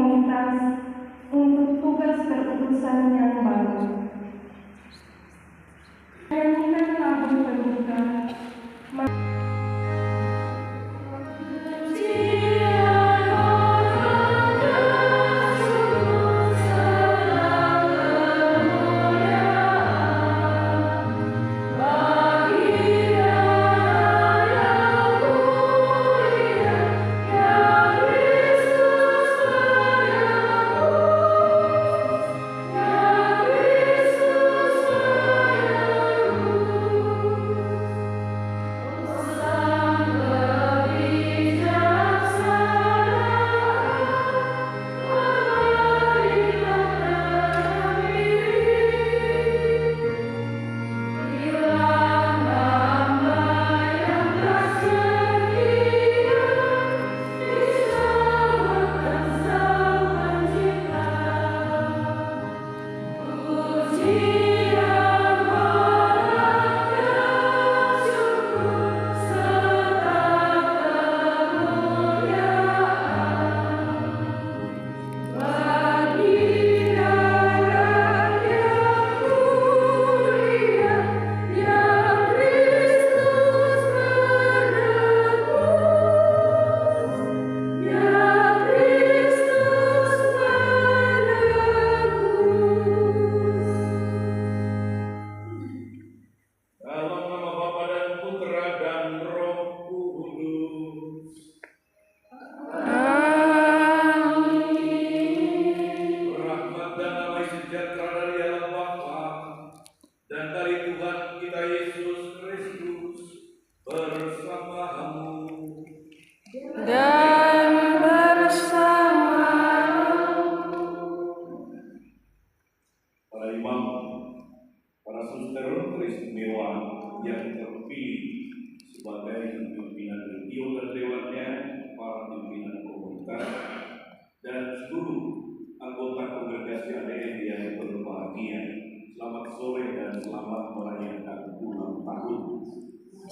komunitas untuk tugas keputusan yang baru. Nyanyikan lagu pembuka.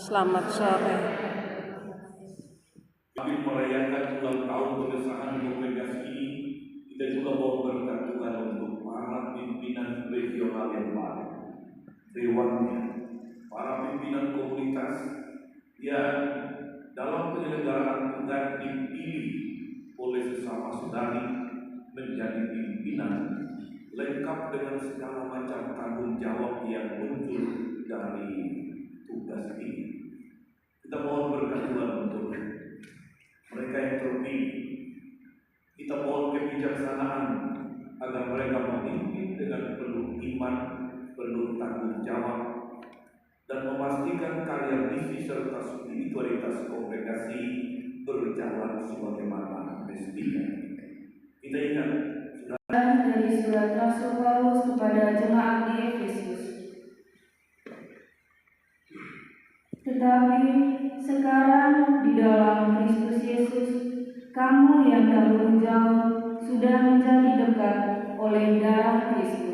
Selamat sore. Kami merayakan ulang tahun pengesahan kongregasi ini. Kita juga mau berkat Tuhan untuk para pimpinan regional yang baru, dewannya, para pimpinan komunitas yang dalam penyelenggaraan Tuhan dipilih oleh sesama saudari menjadi pimpinan, lengkap dengan segala macam tanggung jawab yang muncul dari tugas ini. Kita mohon berkat Tuhan untuk mereka yang terpilih. Kita mohon kebijaksanaan agar mereka memimpin dengan penuh iman, penuh tanggung jawab, dan memastikan karya misi serta spiritualitas kongregasi berjalan sebagaimana mestinya. Kita ingat dari surat Rasul Paulus kepada jemaat di Efesus. Tetapi sekarang di dalam Kristus Yesus, kamu yang dahulu jauh sudah menjadi dekat oleh darah Kristus.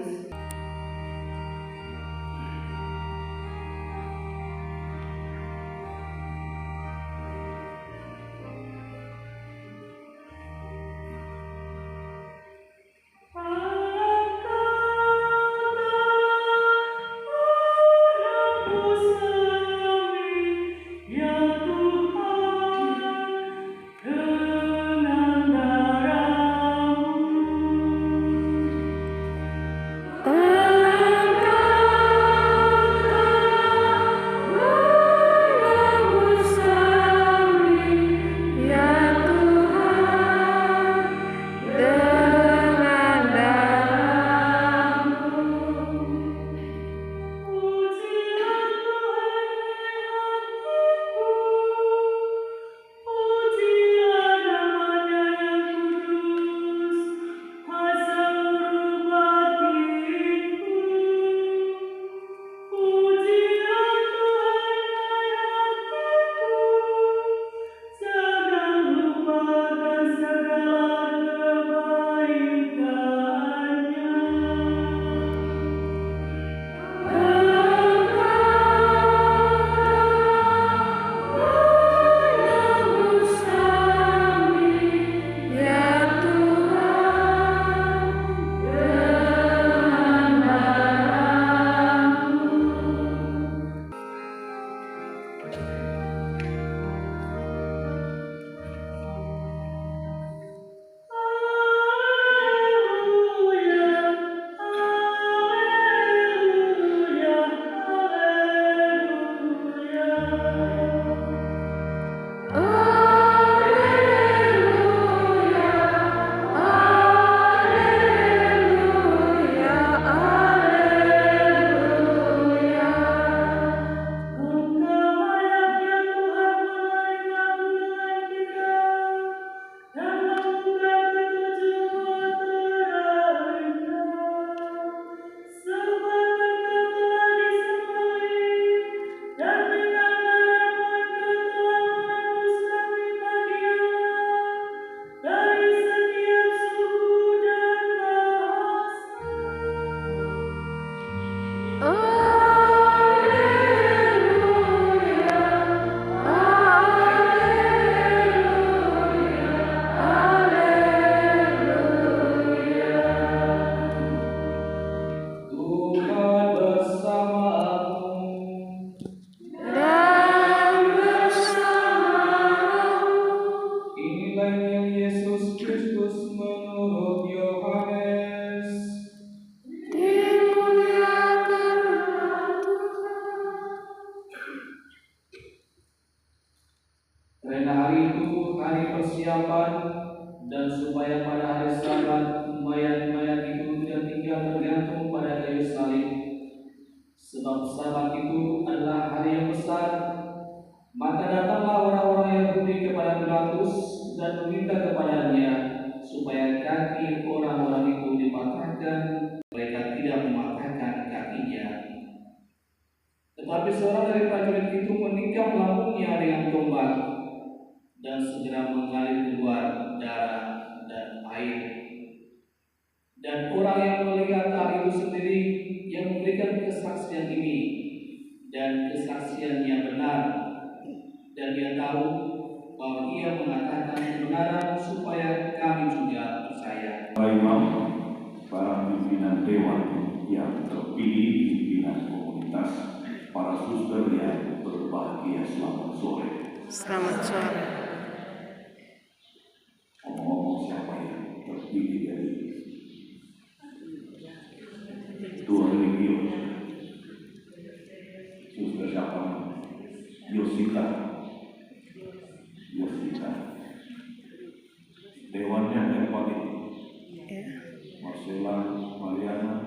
orang yang melihat hal itu sendiri yang memberikan kesaksian ini, dan kesaksian yang benar, dan dia tahu bahwa ia mengatakan kebenaran supaya kami juga percaya. Para imam, para pimpinan dewan yang terpilih, pimpinan komunitas, para suster yang berbahagia, selamat sore. Selamat sore. Ngomong-ngomong, siapa yang terpilih dari dua region? Suster siapa? Yosita. Dewannya yang paling Marcella, Mariana,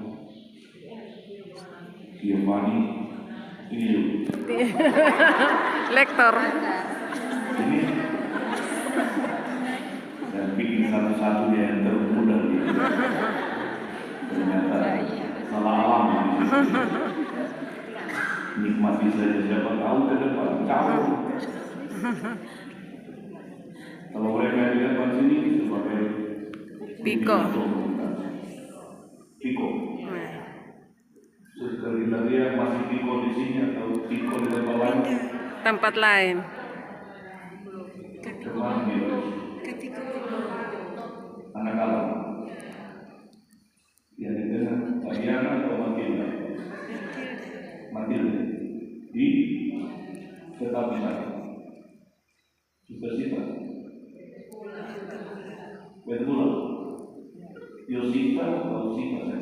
Giovanni, ini dulu. Lektor. Ini saya bikin satu-satu yang termuda gitu. Ternyata salah alam gitu. Nikmati saja, siapa tahu ke depan jauh. Kalau mereka di depan sini sebagai Piko. Piko. Sekali lagi yang masih Piko di sini atau Piko di tempat lain? Tempat lain. Kemana gitu? Anak alam. Yang itu Mariana atau Matilda? Matilda. Di tetap di sana. Cita-cita. Betul. Yosita atau Sita?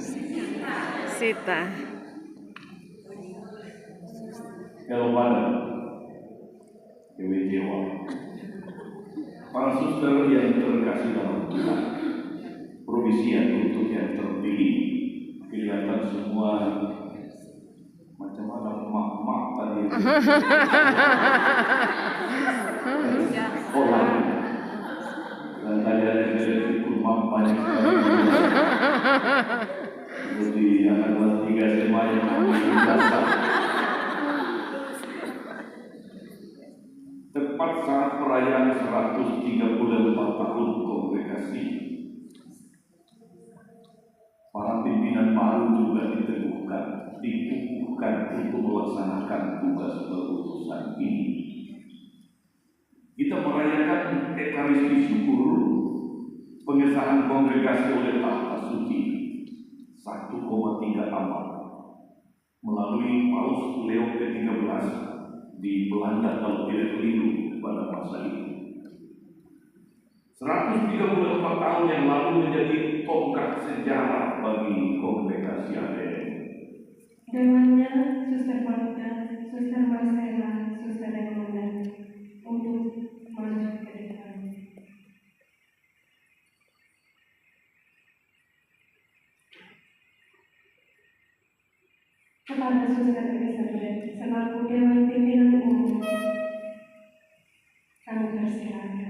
Sita. Kalau pada Dewi Dewa, para suster yang terkasih dalam Tuhan, provisian untuk yang terpilih, kelihatan semua macam mana mak-mak tadi. Orang dan tadi ada ikut mak banyak sekali. Jadi anak kelas 3 SMA yang dasar. Tepat saat perayaan 134 tahun kongregasi, para pimpinan baru juga dikukuhkan untuk melaksanakan tugas berutusan ini. Kita merayakan Ekaristi syukur pengesahan kongregasi oleh tahta suci 1,3 abad melalui Paus Leo ke-13 di Belanda kalau tidak keliru pada masa itu. 134 tahun yang lalu menjadi tonggak sejarah bagi kongregasi ADN. Dewannya Suster Monica, Suster Marcella, Suster Raymond untuk maju ke depan. Kepada Suster Elizabeth selaku Dewan Pimpinan Umum, kami persilakan.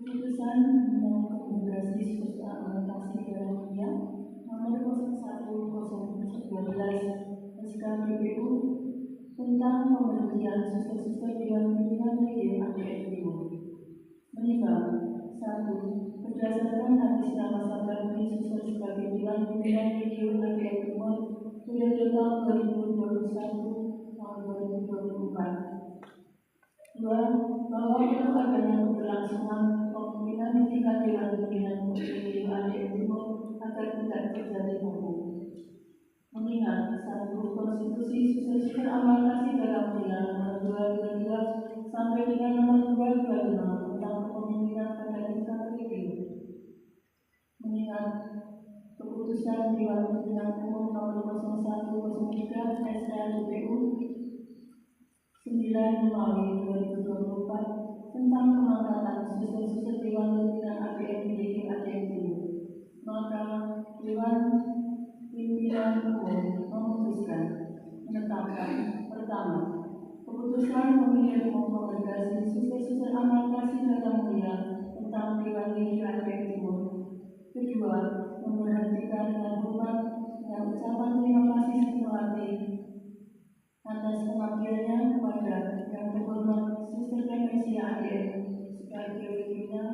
Keputusan nomor kongregasi Suster Amalkasi Garunia nomor 01/012 SKPBU tentang pemberhentian suster-suster Dewan Pimpinan Region ADN Timur. Menimbang 1. Berdasarkan hadis nama sakramenti suster sebagai Dewan Pimpinan Region ADN Timur periode tahun 2021 tahun 2024. 2. Bahwa menurut adanya keberlangsungan kemungkinan tingkat Dewan Pimpinan Region ADN Timur agar tidak terjadi hukum. Mengingat 1. Konstitusi Suster Amalkasi Garunia nomor 222 sampai dengan nomor 225 tentang Romawi 2024 tentang pengangkatan suster-suster Dewan Pimpinan APM DKI Aceh Timur. Maka Dewan Pimpinan Umum memutuskan menetapkan pertama, keputusan pemilihan umum kongregasi suster-suster amal kasih dalam mulia tentang Dewan DKI Aceh Timur. Kedua, memberhentikan dengan hormat dan ucapan terima kasih sepenuh hati atas pengabdiannya kepada yang terhormat Suster Clemencia ADM sebagai pimpinan,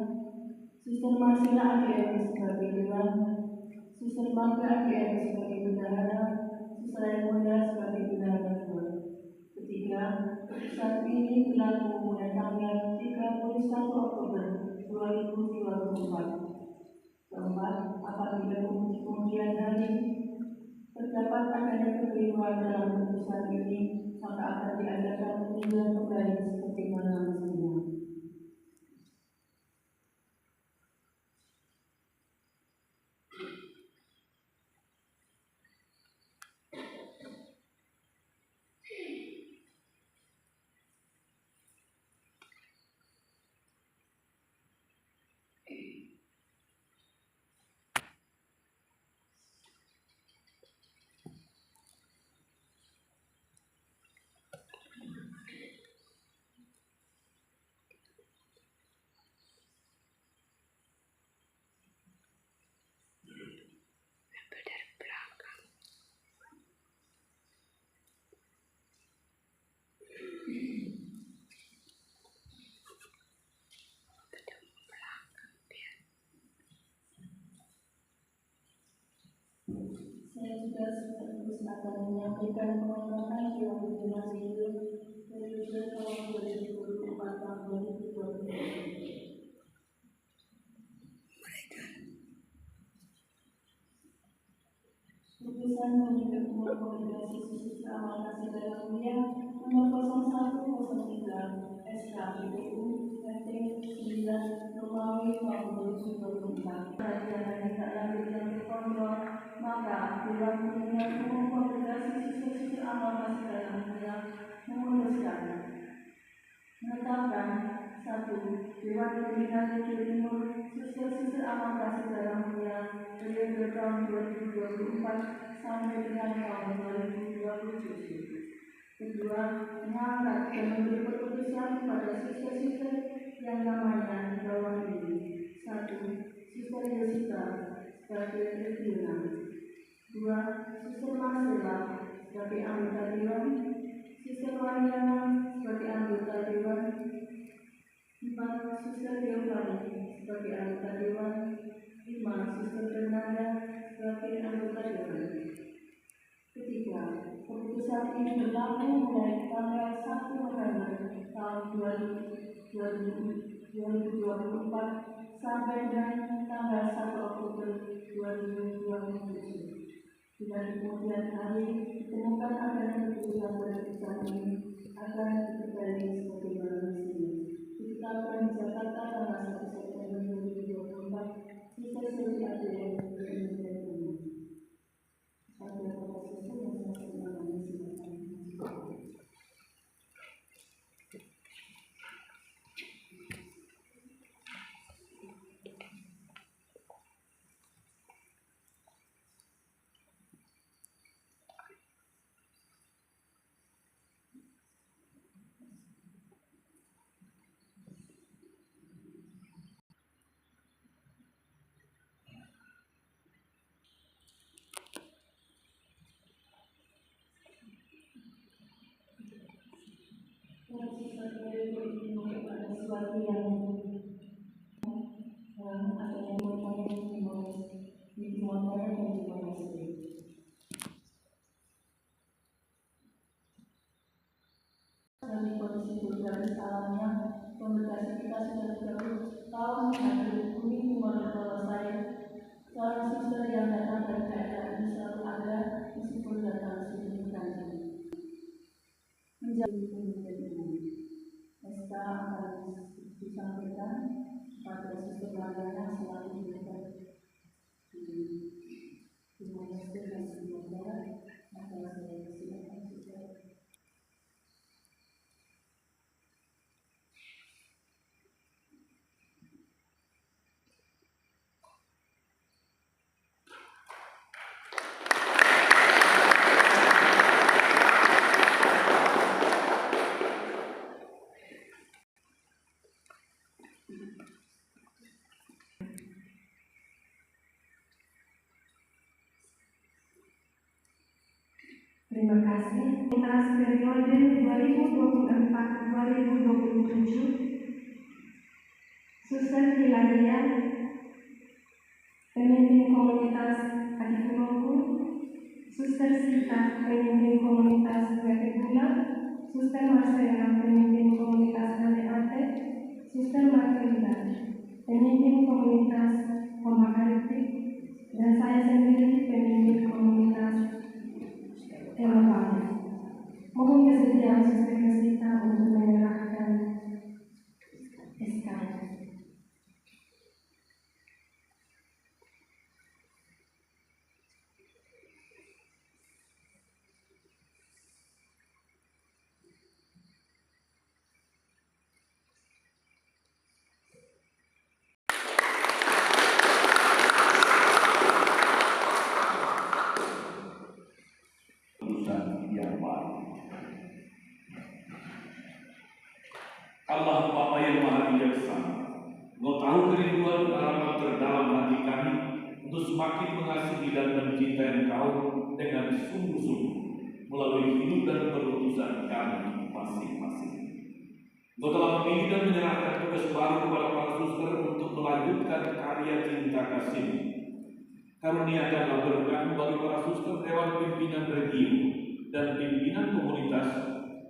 Suster Marcella ADM sebagai dewan, Suster Marga ADM sebagai bendahara, Suster Raimonda sebagai bendahara kedua. Ketiga, saat ini berlaku mulai tanggal 31 Oktober 2024. Keempat, apabila kemudian hari terdapat adanya kekeliruan dalam keputusan ini, maka akan diadakan peninjauan kembali seperti mana mestinya. Saya juga sekaligus akan menyampaikan pengalaman Dewan Pimpinan Sipil periode tahun 2024 tahun 2025. Putusan pemilihan umum kongregasi suster amal kasih dalam mulia nomor 0103 SKPPU RT 9 Romawi tahun 2024. Perhatian dan tidak lanjut yang terkontrol, maka Dewan Pimpinan Umum Kongregasi Suster-suster amal kasih dalam mulia memutuskan menetapkan 1. Dewan Pimpinan DKI Timur Suster-suster amal kasih dalam mulia periode tahun 2024 sampai dengan tahun 2027. Kedua, mengangkat dan memberi keputusan kepada suster-suster yang namanya di bawah ini. 1. Suster Jessica sebagai pimpinan. 2. Suster Marcella sebagai anggota dewan. Suster Mariana sebagai anggota dewan. 4. Suster Giovanni sebagai anggota dewan. 5. Suster Fernanda sebagai anggota dewan. Ketiga, keputusan ini berlaku mulai tanggal 1 November tahun 2024 sampai dengan tanggal 1 Oktober 2027. Bila di kemudian hari ditemukan adanya keputusan keputusan ini akan dipercayai sebagai mestinya. Ditetapkan di Jakarta tanggal 1 September 2024, Suster Suri ADM Indonesia Timur. Pada Bapak Suster yang saya hormati, silakan. Ada sesuatu yang ada yang bertanya di motor dan di motor. Dari kondisi pribadi alamnya, kongregasi kita sudah 30 tahun menghadiri timur kalau saya seorang suster yang datang dari daerah ini selalu ada meskipun datang signifikan menjadi pemimpin umum. SK akan disampaikan kepada suster Mariana selaku direktur. Terima kasih. Atas periode 2024-2027, Suster Hilaria, pemimpin komunitas Adipuroku, Suster Sita, pemimpin komunitas Wetegula, Suster Marcela, pemimpin komunitas Ate, Suster Marcelina, pemimpin komunitas Pemakaripik, dan saya sendiri pemimpin komunitas Elopan. Mohon kesediaan Suster Sita untuk menyerahkan SK. Urusan yang baru. Allah Bapa yang Maha Bijaksana, Engkau tahu kerinduan harapan terdalam hati kami untuk semakin mengasihi dan mencintai Engkau dengan sungguh-sungguh melalui hidup dan perutusan kami masing-masing. Engkau telah memilih dan menyerahkan tugas baru kepada para suster untuk melanjutkan karya cinta kasih. Karuniakanlah berkat bagi para suster Dewan Pimpinan Regio dan pimpinan komunitas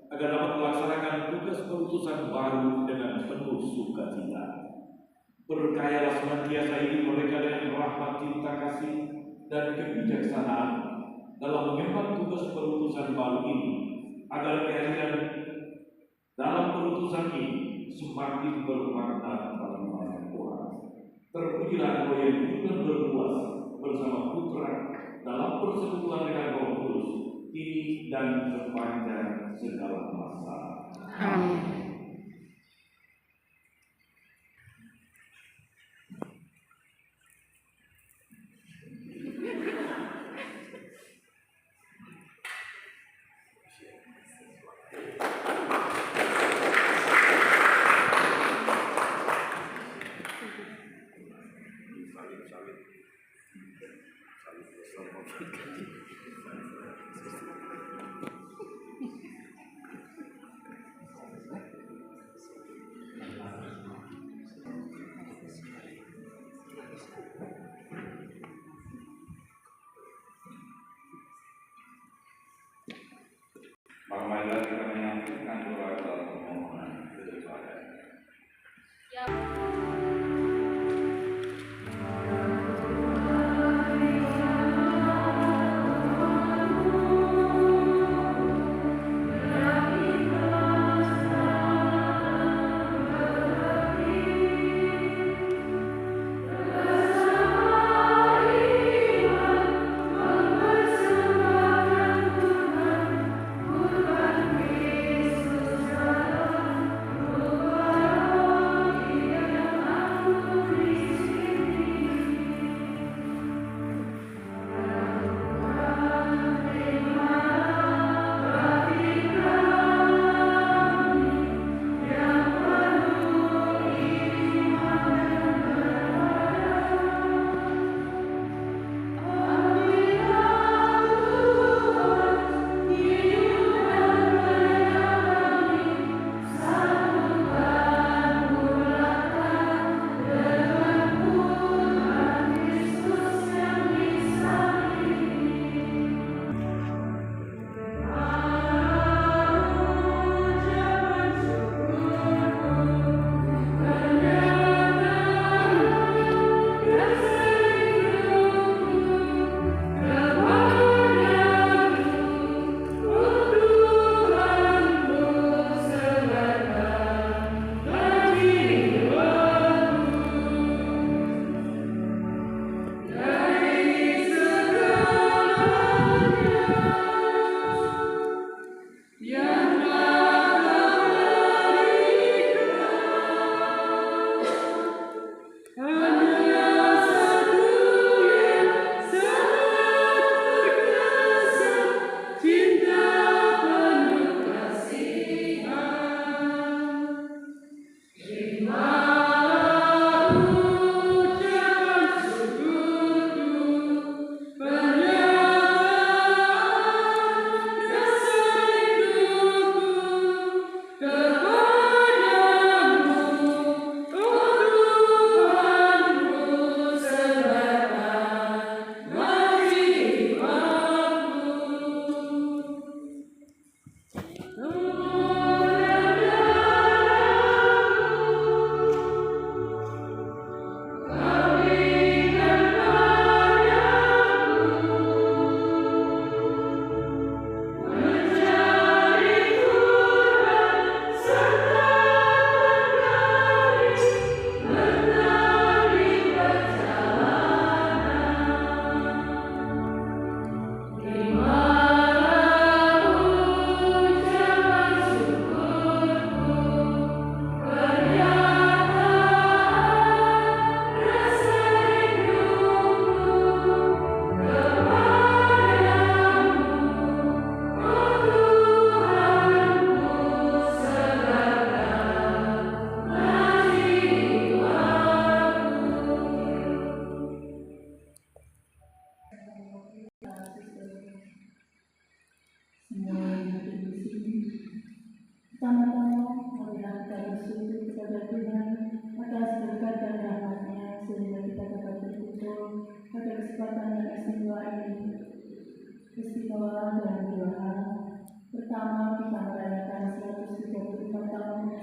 agar dapat melaksanakan tugas perutusan baru dengan penuh sukacita. Berkayalah senantiasa hidup mereka dengan rahmat cinta kasih dan kebijaksanaan dalam mengemban tugas perutusan baru ini, agar kehadiran dalam perutusan ini semakin bermakna bagi banyak orang. Terpujilah Engkau yang hidup dan berkuasa bersama Putra dalam persekutuan dengan Roh Kudus kini dan sepanjang segala masa. Amin.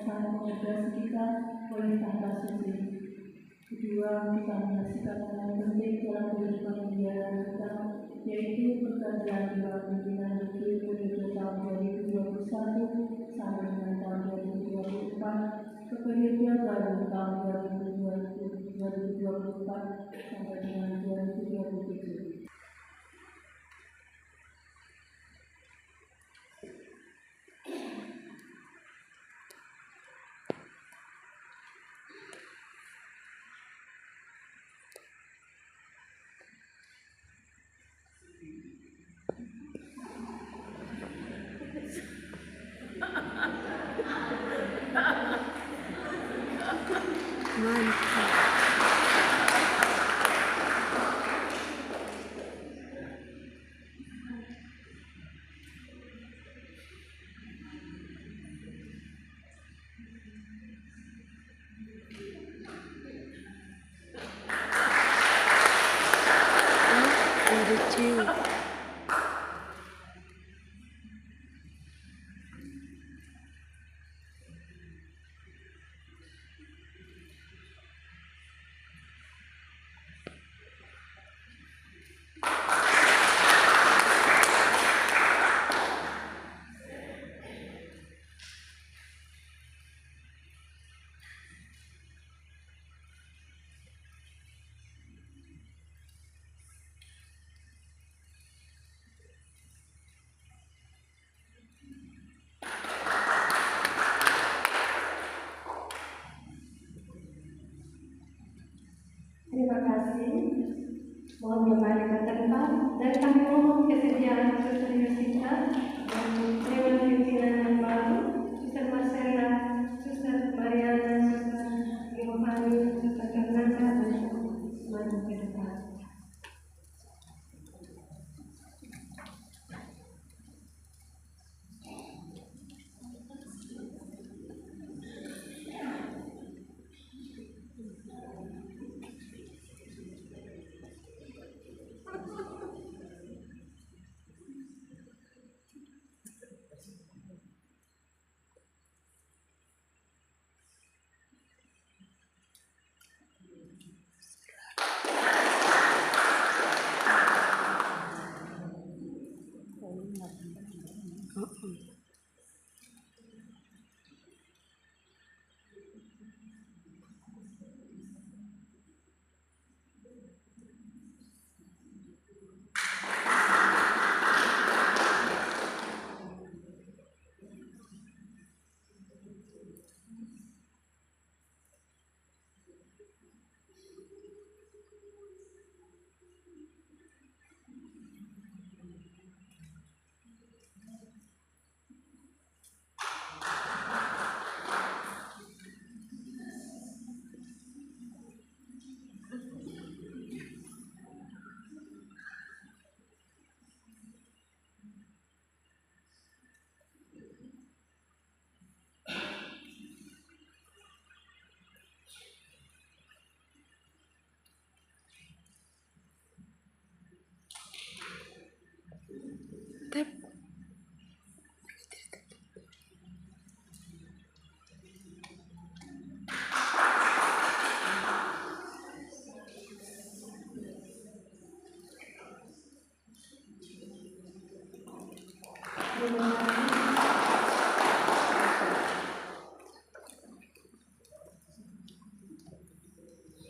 saling mengejar kita oleh tahta suci. Kedua, kita menyaksikan yang penting dalam kehidupan mendiara kita, yaitu pergantian di bawah pimpinan Luki periode tahun 2021 sampai dengan tahun 2024, ke periode baru tahun 2024 sampai dengan 2027. Terima kasih. Mohon kembali ke tempat dan kami mohon kesediaan Suster Yosita dan Dewan Pimpinan yang baru, Suster Marcella, Suster Mariana, Suster Giovanni, Suster Fernanda, dan maju ke depan.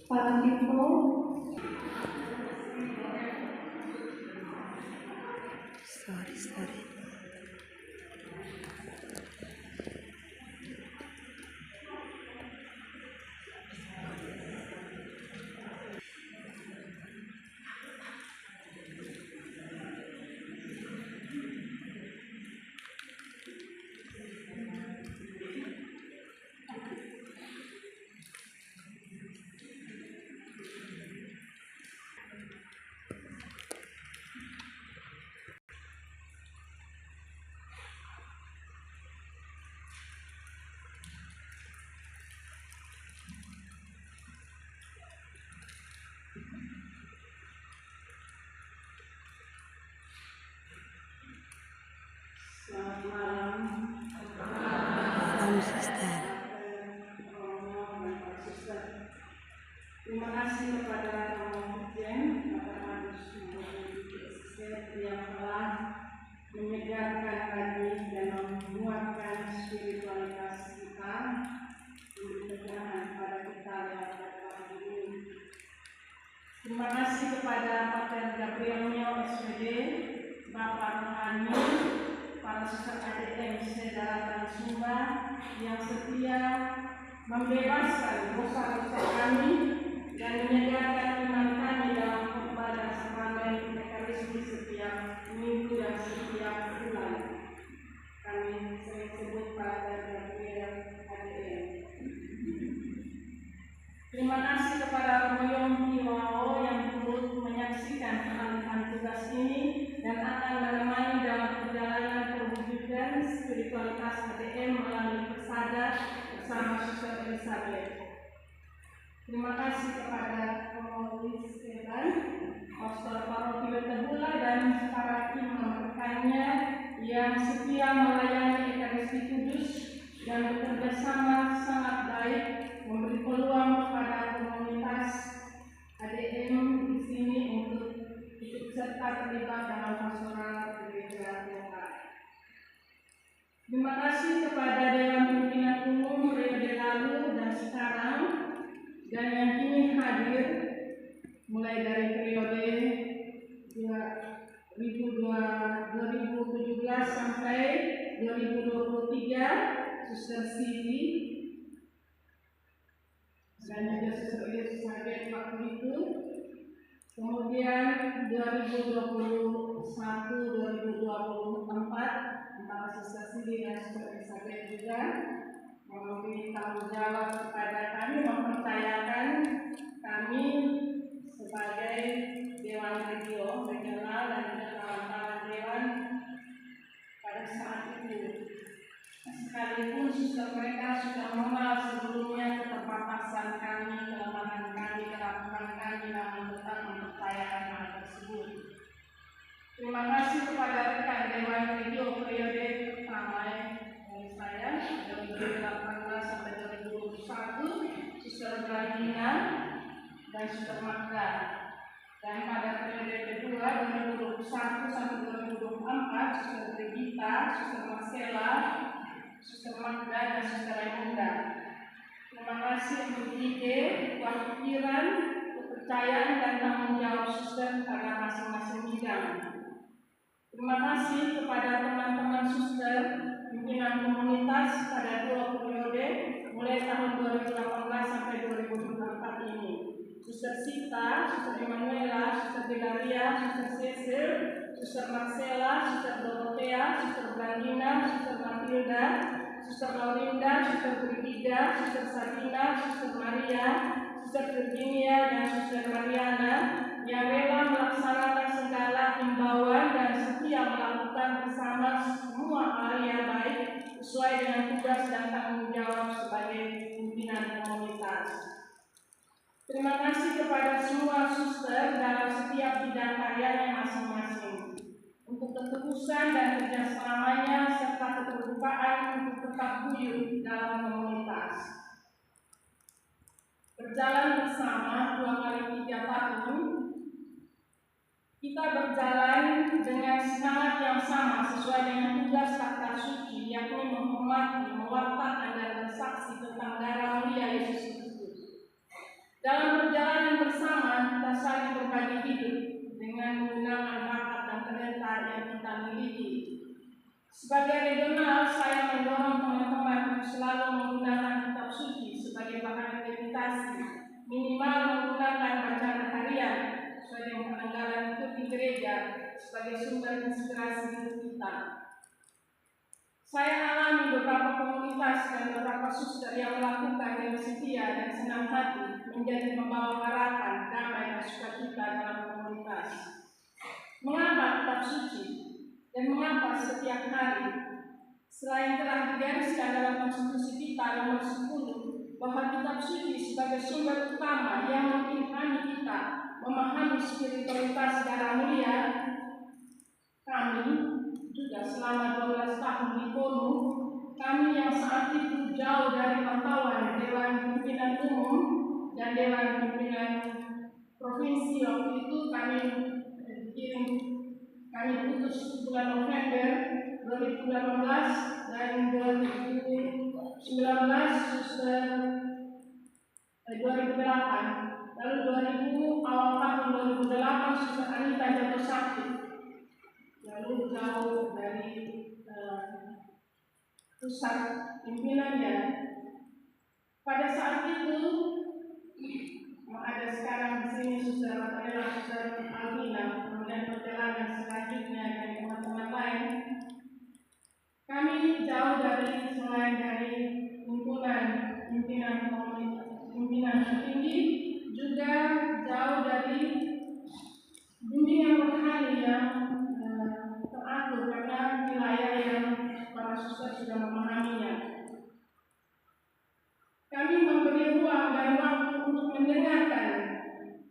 Para people, Sorry. Bapak rohani, para suster ADM Saudara Sumba yang setia membebaskan dosa-dosa kami dan menyegarkan iman kami dalam khotbah dan sakramen Ekaristi setiap minggu dan setiap bulan. Kami sering sebut pada ADM. Terima kasih kepada Romo Yongki Wao yang turut menyaksikan peralihan tugas ini dan akan menemani dalam perjalanan perwujudan spiritualitas ADM melalui persada bersama Suster Elizabeth. Terima kasih kepada Romo Luis Evan, Pastor Paroki Tebula dan para imam rekannya yang setia melayani Ekaristi Kudus dan bekerja sama sangat baik memberi peluang kepada komunitas ADM di sini untuk ikut serta terlibat dalam pastoral gereja lokal. Terima kasih kepada Dewan Pimpinan Umum periode lalu dan sekarang dan yang kini hadir mulai dari periode 2017 sampai 2023, Suster Siti dan juga Suster Elizabeth waktu itu. Kemudian 2021-2024 antara Suster Siti dan Suster Elizabeth juga memberi tanggung jawab kepada kami, mempercayakan kami sebagai Dewan Regional dan juga kawan-kawan Dewan pada saat itu. Sekalipun suster mereka sudah mengenal sebelumnya keterbatasan kami, kelemahan kami, kerapuhan kami, namun tetap mempercayakan hal tersebut. Terima kasih kepada rekan Dewan Regio periode pertama dari saya, dari 2018 sampai 2021, Suster Brandina dan Suster Magda. Dan pada periode kedua 2021 sampai 2024, Suster Brigita, Suster Marcella, Suster Magda dan Suster Raimunda. Terima kasih untuk ide, pikiran, kepercayaan dan tanggung jawab suster pada masing-masing bidang. Terima kasih kepada teman-teman suster pimpinan komunitas pada 2 periode mulai tahun 2018 sampai 2024 ini. Suster Sita, Suster Emanuela, Suster Bedaria, Suster Cecil, Suster Marcella, Suster Dorothea, Suster Brandina, Suster Matilda, Suster Laurinda, Suster Brigida, Suster Sabina, Suster Maria, Suster Virginia, dan Suster Mariana yang rela melaksanakan segala himbauan dan setia melakukan bersama semua hal yang baik sesuai dengan tugas dan tanggung jawab sebagai pimpinan komunitas. Terima kasih kepada semua suster dalam setiap bidang karyanya masing-masing untuk keteguhan dan kerjasamanya serta keterbukaan untuk tetap guyup dalam komunitas. Berjalan bersama 2 kali 3 tahun, kita berjalan dengan semangat yang sama sesuai dengan tugas takhta suci, yakni menghormati, mewartakan dan bersaksi tentang darah mulia Yesus Kristus. Dalam perjalanan bersama, kita saling berbagi hidup dengan menggunakan bakat dan talenta yang kita miliki. Sebagai regional, saya mendorong teman-teman untuk selalu menggunakan kitab suci sebagai bahan meditasi, minimal menggunakan bacaan harian sesuai dengan penanggalan itu di gereja sebagai sumber inspirasi hidup kita. Saya alami beberapa komunitas dan beberapa suster yang melakukan dengan setia dan senang hati menjadi pembawa harapan, damai dan sukacita dalam komunitas. Mengapa kitab suci dan mengapa setiap hari? Selain telah digariskan dalam konstitusi kita nomor 10 bahwa kitab suci sebagai sumber utama yang mengilhami kita memahami spiritualitas darah mulia, kami juga selama 12 tahun di Kono, kami yang saat itu jauh dari pantauan Dewan Pimpinan Umum dan Dewan Pimpinan Provinsi waktu itu kami putus bulan November 2018 dan 2019 sudah 2008, lalu 2000 awal tahun 2008 sudah Anita jatuh sakit. lalu jauh dari pusat pimpinannya. Pada saat itu yang ada sekarang di sini Suster adalah Suster Alvina, kemudian perjalanan selanjutnya dan teman-teman lain. Kami jauh dari selain dari pimpinan tertinggi, juga jauh dari bimbingan rohani yang teratur karena wilayah yang para suster sudah memahaminya. Kami memberi ruang dan waktu untuk mendengarkan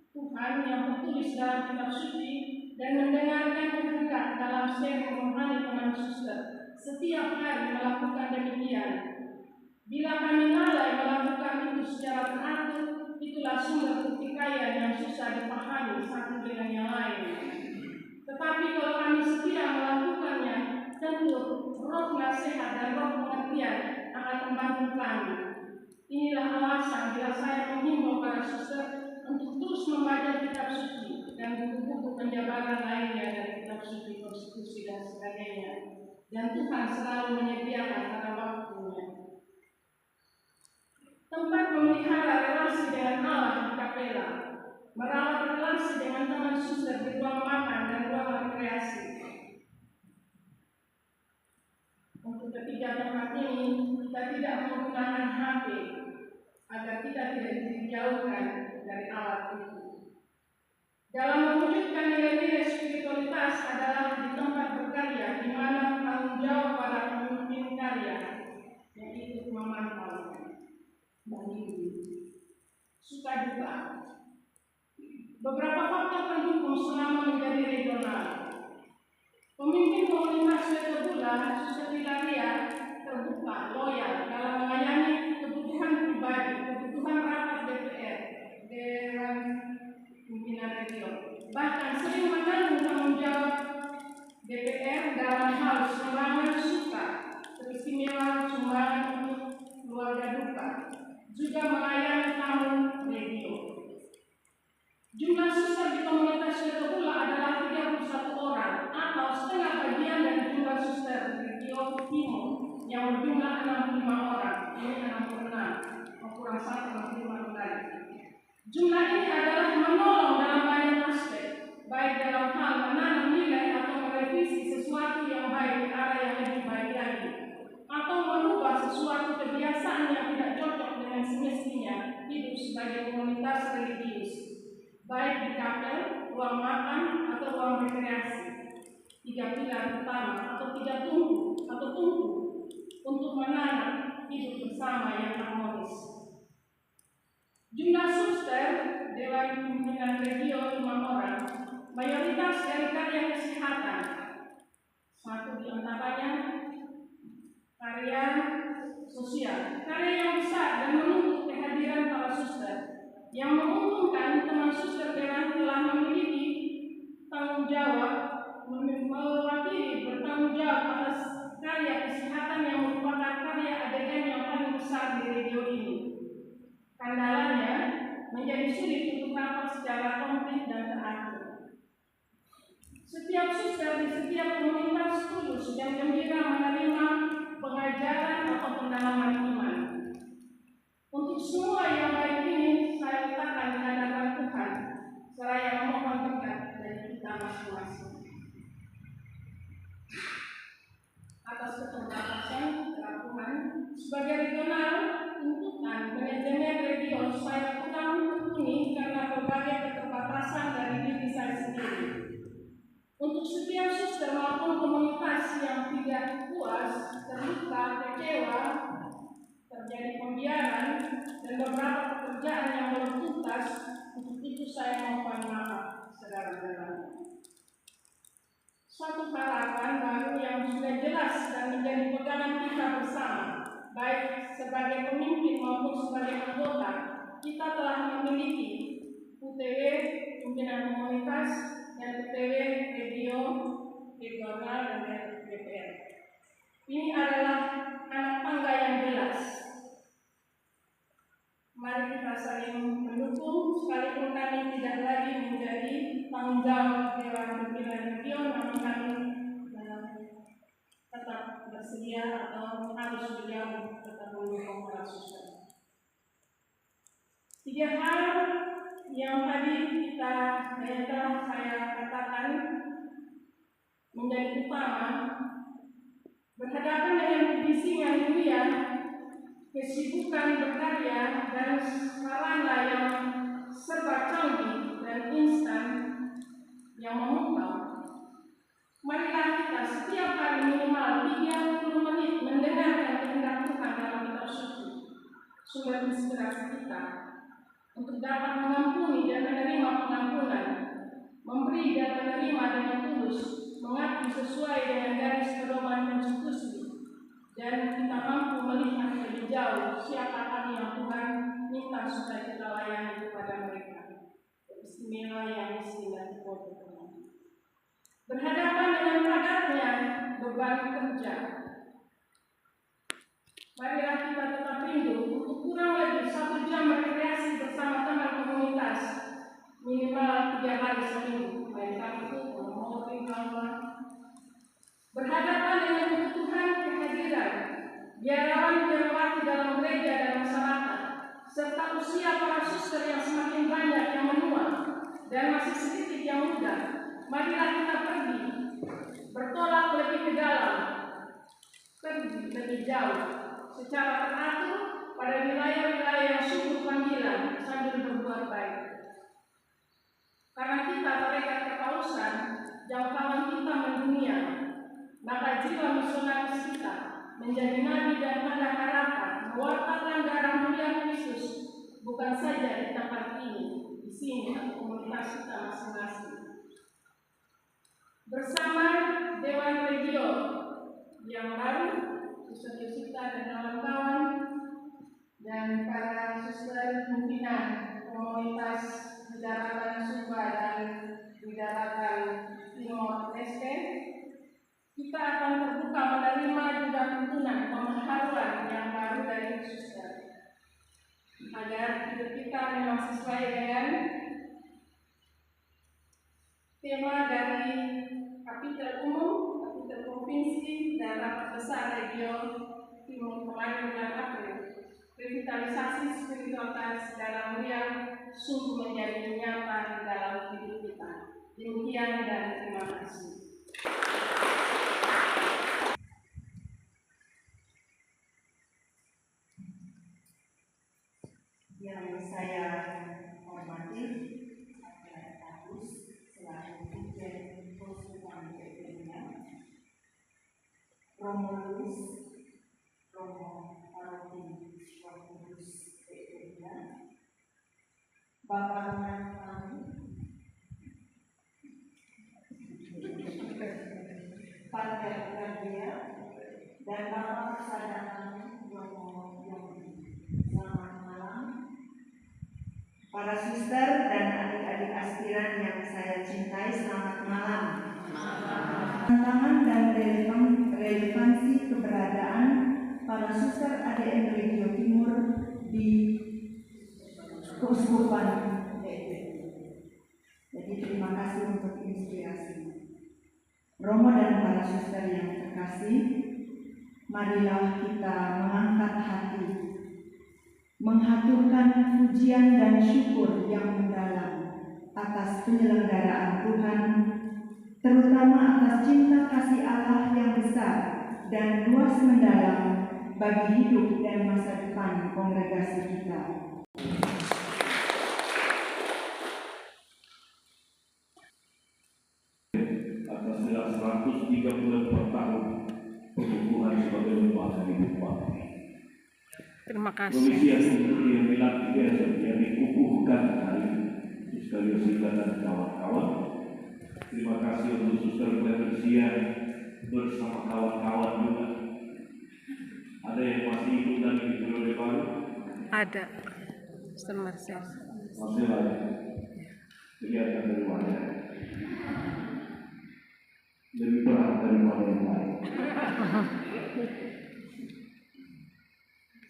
Tuhan yang tertulis dalam kitab suci dan mendengarkan kehendak dalam sharing rohani teman suster. Setiap hari melakukan demikian. Bila kami lalai melakukan itu secara teratur, itulah sumber pertikaian yang susah dipahami satu dengan yang lain. Tetapi kalau kami setia melakukannya, tentu roh nasihat dan roh pengertian akan membantu kami. Inilah alasan bila saya menghimbau para suster untuk terus membaca kitab suci dan buku-buku penjabaran lainnya dari kitab suci, konstitusi dan sebagainya. Dan Tuhan selalu menyediakan pada waktunya. Tempat memelihara relasi dengan Allah di kapela, merawat relasi dengan teman suster di ruang makan dan ruang rekreasi. Untuk ketiga tempat ini, kita tidak menggunakan HP agar kita tidak dijauhkan dari alat itu. Dalam mewujudkan nilai-nilai spiritualitas adalah di tempat berkarya, di mana tanggung jawab para pemimpin karya, yaitu memantau, membimbing, suka duka. Beberapa faktor pendukung selama menjadi regional. Pemimpin komunitas Swetebula, Suster Hilaria, terbuka, loyal dalam melayani kebutuhan pribadi, kebutuhan rapat DPR, Dewan Pimpinan Region. Bahkan sering menanggung tanggung jawab DPR dalam hal sumbangan suka, teristimewa sumbangan untuk keluarga duka, juga melayani tamu radio. Jumlah suster di komunitas Swetebula adalah 31 orang atau setengah bagian dari jumlah suster di Rio Timur yang berjumlah 65 orang. Ini 66, kurang 1, 65 kembali. Jumlah ini adalah menolong dalam banyak aspek, baik dalam hal menanam nilai atau merevisi sesuatu yang baik ke arah yang lebih baik lagi, atau merubah sesuatu kebiasaan yang tidak cocok dengan semestinya hidup sebagai komunitas religius, baik di kapel, ruang makan, atau ruang rekreasi. 3 pilar utama atau 3 tumpu untuk menanam hidup bersama yang harmonis. Jumlah suster Dewan Pimpinan Region 5 orang, mayoritas dari karya kesehatan. 1 di antaranya karya sosial, karya yang besar dan menuntut kehadiran para suster. Yang menguntungkan teman suster Dewan telah memiliki tanggung jawab, mewakili bertanggung jawab atas karya kesehatan yang merupakan karya adegan yang paling besar di region ini. Kendalanya menjadi sulit untuk rapat secara komplit dan teratur. Setiap suster di setiap komunitas tulus dan gembira menerima pengajaran atau pendalaman iman. Untuk semua yang baik ini saya letakkan di hadapan Tuhan, seraya memohon berkat dari kita masing-masing. Atas keterbatasan Tuhan sebagai regional tuntutan manajemen region saya kurang tekuni karena berbagai keterbatasan dari diri saya sendiri. Untuk setiap suster maupun komunitas yang tidak puas, terluka, kecewa, terjadi pembiaran dan beberapa pekerjaan yang belum tuntas, untuk itu saya mohon maaf saudara-saudara. Suatu harapan baru yang sudah jelas dan menjadi pegangan kita bersama, baik sebagai pemimpin maupun sebagai anggota, kita telah memiliki UTW pimpinan komunitas dan UTW regional dan DPR. Ini adalah anak tangga yang jelas. Mari kita saling mendukung, sekalipun kami tidak lagi menjadi tanggung jawab Dewan Pimpinan Region, namun kami bersedia atau harus bergabung tetap mendukung para suster. 3 hal yang tadi saya katakan menjadi utama berhadapan dengan kebisingan dunia, kesibukan berkarya dan sarana yang serba canggih dan instan yang memukau. Marilah kita setiap hari minimal 30 menit mendengarkan kehendak Tuhan dalam kitab suci, sumber inspirasi kita, untuk dapat mengampuni dan menerima pengampunan, memberi dan menerima dengan tulus, mengabdi sesuai dengan garis pedoman konstitusi, dan kita mampu melihat lebih jauh siapa kami yang Tuhan minta supaya kita layani kepada mereka. Bismillah yang istilah Tuhan. Berhadapan dengan padatnya beban kerja, marilah kita tetap rindu untuk kurang lebih 1 jam berkreasi bersama teman komunitas minimal 3 hari seminggu, baik Sabtu maupun Allah. Berhadapan dengan kebutuhan kehadiran biarawan-biarawati dalam gereja dan masyarakat, serta usia para suster yang semakin banyak yang menua dan masih sedikit yang muda, marilah kita pergi bertolak lebih ke dalam, pergi lebih jauh secara teratur pada wilayah-wilayah yang sungguh panggilan sambil berbuat baik. Karena kita terikat kepausan, jangkauan kita mendunia, maka jiwa misionaris kita menjadi nabi dan tanda harapan mewartakan darah mulia Kristus bukan saja di tempat ini, di sini atau komunitas kita masing-masing. Bersama Dewan Regio yang baru, Suster Yusita dan kawan-kawan, dan para suster pimpinan komunitas di daratan Sumba dan di daratan Timor Leste, kita akan terbuka menerima juga tuntunan pemaharuan yang baru dari suster, agar hidup kita memang sesuai dengan tema dari Kapitel Umum, Kapitel Provinsi, dan Rapat Besar Regio Timur kemarin bulan April. Revitalisasi spiritualitas dalam mulia sungguh menjadi nyata di dalam hidup kita. Demikian dan terima kasih. Yang saya hormati Saudara Agus selaku Dirjen Konsultan PPIA, Romulus Romo Paroki Roh Kudus PPIA, Bapak Roman kami, Partai Kerja, dan Bapak Persada kami Romo Yogi. Selamat malam para suster dan adik-adik aspiran yang saya cintai, selamat malam. Tantangan dan relevansi keberadaan para suster ADM Regio Timur di Keuskupan DPI. Jadi terima kasih untuk inspirasi. Romo dan para suster yang terkasih, marilah kita mengangkat hati, menghaturkan pujian dan syukur yang mendalam atas penyelenggaraan Tuhan, terutama atas cinta kasih Allah yang besar dan luas mendalam bagi hidup dan masa depan kongregasi kita. Atas nilai 134 tahun pertumbuhan sebagai lembaga hidup bakti. Terima kasih. Komisi Eksekutif yang dilantik yang dikukuhkan hari Suster Yosita dan kawan-kawan. Terima kasih untuk Suster Clemencia bersama kawan-kawan juga. Ada yang masih ikut dan di periode baru? Ada. Suster Marcel. Masih ada. Kelihatan dari wajah. Lebih berat daripada yang lain.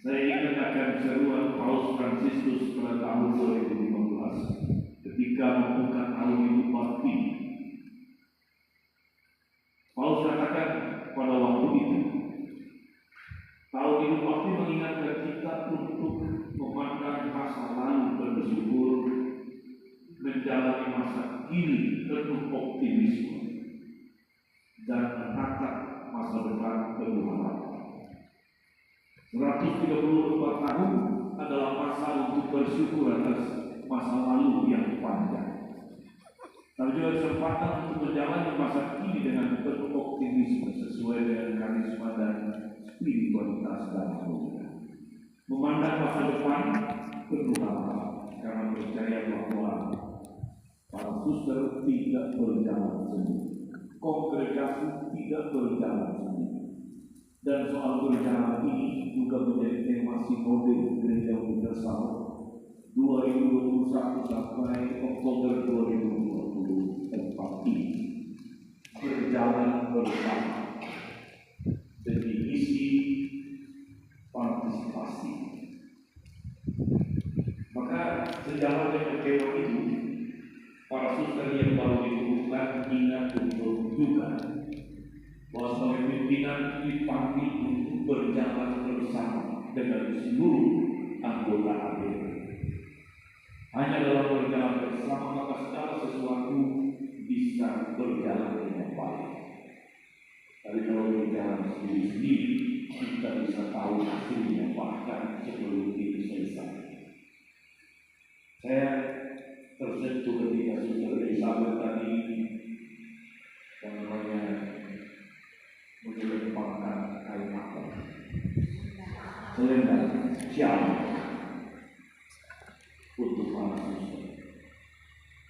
Saya ingat akan seruan Paus Fransiskus pada tahun 2015 ketika membuka tahun hidup bakti. Paus katakan pada waktu itu, lalu waktu mengingatkan kita untuk memandang masa lalu bersyukur, menjalani masa kini penuh optimisme, dan menatap masa depan penuh harapan. 134 tahun adalah masa untuk bersyukur atas masa lalu yang panjang. Tapi juga kesempatan untuk menjalani masa kini dengan penuh optimisme sesuai dengan karisma dan spiritualitas dan mulia. Memandang masa depan penuh harapan karena percaya bahwa para suster tidak berjalan sendiri, kongregasi tidak berjalan sendiri. Dan soal berjalan ini juga menjadi tema sinode Gereja Universal 2021 sampai Oktober 2024 ini. Berjalan bersama demi misi partisipasi. Maka sejalan dengan tema itu, para suster yang baru dikukuhkan ingat untuk juga bahwa sebagai pimpinan dipanggil untuk berjalan bersama dengan seluruh anggota ABR. Hanya dalam berjalan bersama maka segala sesuatu bisa berjalan dengan baik. Tapi kalau berjalan sendiri-sendiri, kita bisa tahu hasilnya bahkan sebelum itu selesai. Saya tersentuh ketika Suster Elizabeth tadi menyebabkan kain makan selendang siang untuk para suster.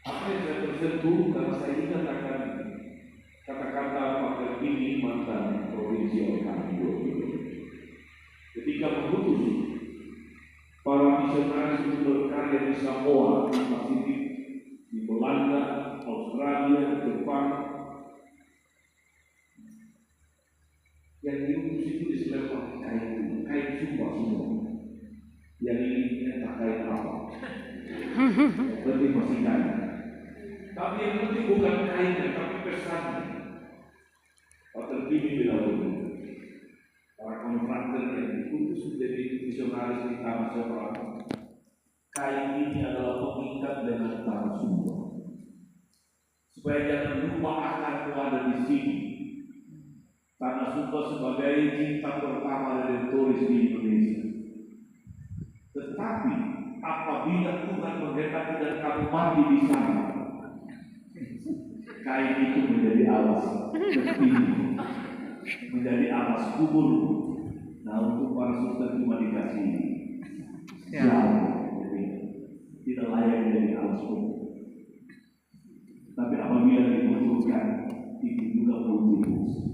Apa yang saya tersentuh karena saya ingat akan kata-kata Pak Terpini mantan provinsi kami ketika mengutus para misionaris untuk berkarya di Samoa, di Pasifik, di Belanda, Australia, Jepang. Yang diutus itu disebabkan kain sumpah semua. Yang ini entah kain apa. Berarti masih kain. Tapi yang penting bukan kainnya, tapi pesannya. Pak Terpini bilang begitu. Para kontraktor yang diutus menjadi misionaris di tanah seberang, kain ini adalah pengikat dengan tanah sumpah. Supaya jangan lupa akan ada di sini. Tanah sumpah sebagai cinta pertama dari turis di Indonesia. Tetapi apabila Tuhan menghendaki dan kamu mati di sana, kain itu menjadi alas tertinggi, menjadi alas kubur. Nah, untuk para suster cuma dikasih jauh, jadi tidak layak menjadi alas kubur. Tapi apabila dibutuhkan, itu juga multifungsi.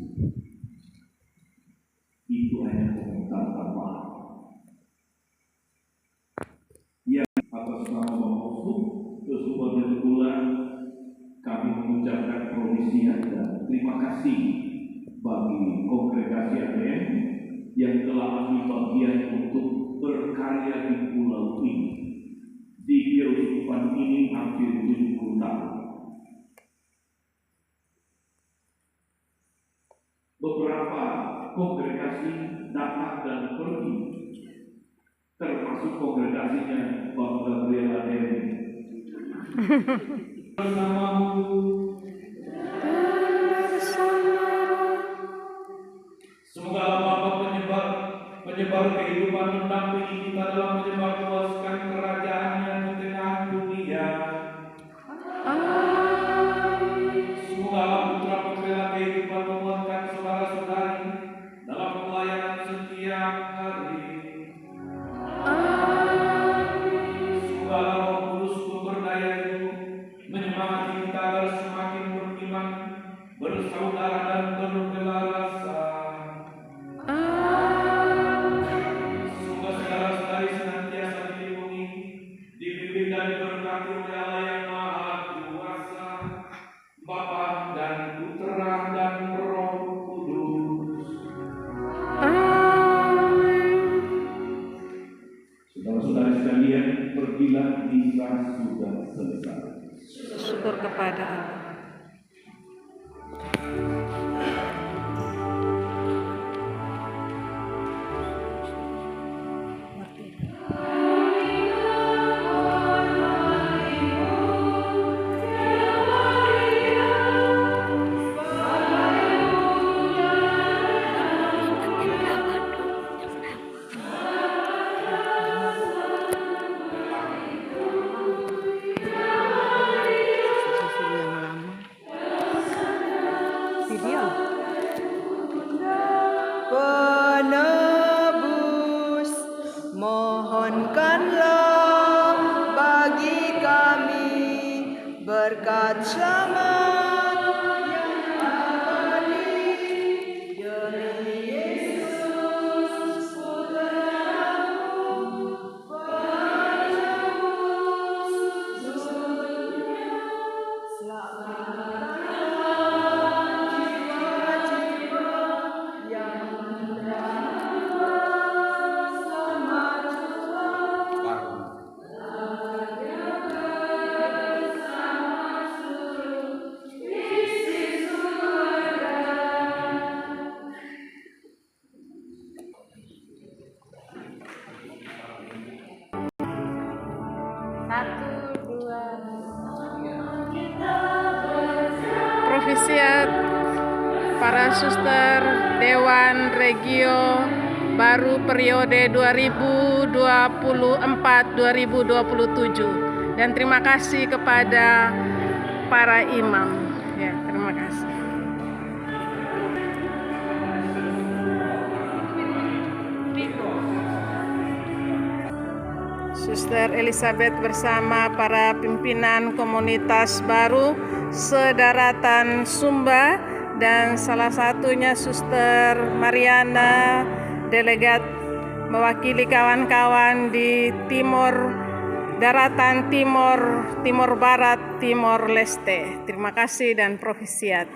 Itu hanya komentar tambahan. Yang atas nama Bang Oslo, sesuatu dari bulan kami mengucapkan provisian dan terima kasih bagi kongregasi ABM yang telah ambil bagian untuk berkarya di pulau ini. Di kehidupan ini hampir 70 tahun. Beberapa kongregasi datang dan pergi, termasuk kongregasinya Bang Gabriel Ademi. Bersamamu semoga Bapa penyebar kehidupan mendampingi kita dalam menyebarluaskan kerajaan-Nya di tengah dunia. Semoga Putra pembela kehidupan menguatkan saudara-saudari dalam pelayanan setiap hari. Semoga Roh Kudus pemberdaya itu menyemangati kita agar semakin beriman, bersaudara dan berbela rasa. Semoga saudara-saudari senantiasa dilindungi, dibimbing dan diberkati oleh Allah yang Maha Kuasa, Bapa dan Putra dan Roh Kudus. Saudara-saudari sekalian, pergilah misa sudah selesai. Syukur kepada Allah. Profisiat para suster Dewan Regio Baru periode 2024-2027, dan terima kasih kepada para imam. Ya, terima kasih. Suster Elizabeth bersama para pimpinan komunitas baru sedaratan Sumba, dan salah satunya Suster Mariana, delegat mewakili kawan-kawan di Timur, daratan Timur, Timur Barat, Timor Leste. Terima kasih dan provisiat.